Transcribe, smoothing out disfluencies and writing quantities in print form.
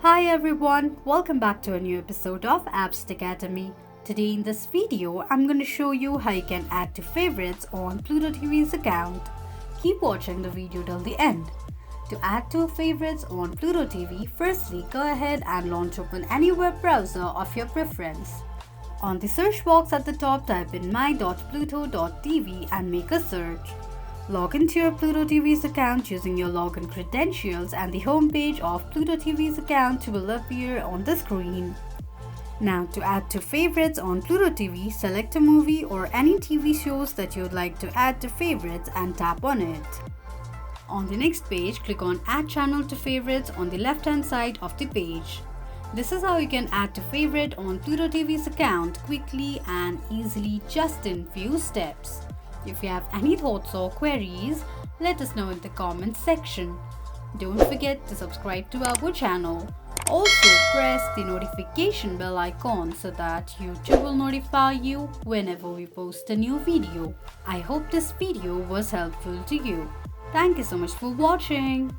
Hi everyone, welcome back to a new episode of Apps Academy. Today in this video, I'm going to show you how you can add to favorites on Pluto TV's account. Keep watching the video till the end. To add to favorites on Pluto TV, firstly go ahead and launch open any web browser of your preference. On the search box at the top, type in my.pluto.tv and make a search. Log into your Pluto TV's account using your login credentials and the homepage of Pluto TV's account will appear on the screen. Now to add to favorites on Pluto TV, select a movie or any TV shows that you would like to add to favorites and tap on it. On the next page, click on Add Channel to Favorites on the left hand side of the page. This is how you can add to favorite on Pluto TV's account quickly and easily just in few steps. If you have any thoughts or queries, let us know in the comments section. Don't forget to subscribe to our channel. Also press the notification bell icon so that YouTube will notify you whenever we post a new video. I hope this video was helpful to you. Thank you so much for watching.